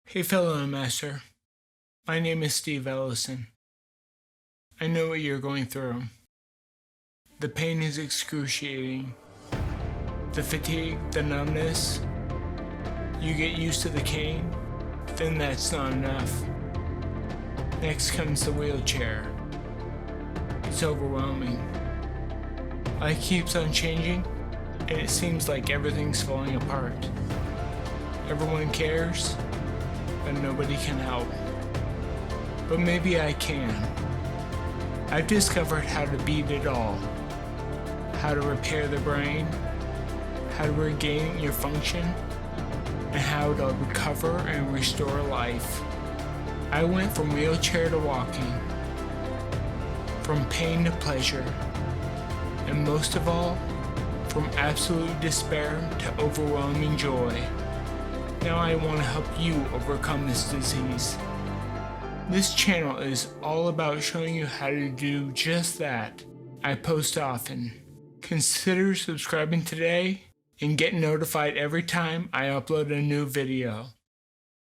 Hey fellow MSer, my name is Steve Ellison. I know what you're going through. The pain is excruciating. The fatigue, the numbness. You get used to the cane, then that's not enough. Next comes the wheelchair. It's overwhelming. Life keeps on changing, and it seems like everything's falling apart. Everyone cares, but nobody can help. But maybe I can. I've discovered how to beat it all. How to repair the brain, how to regain your function, and how to recover and restore life. I went from wheelchair to walking, from pain to pleasure, and most of all, from absolute despair to overwhelming joy. Now I want to help you overcome this disease. This channel is all about showing you how to do just that. I post often. Consider subscribing today and get notified every time I upload a new video.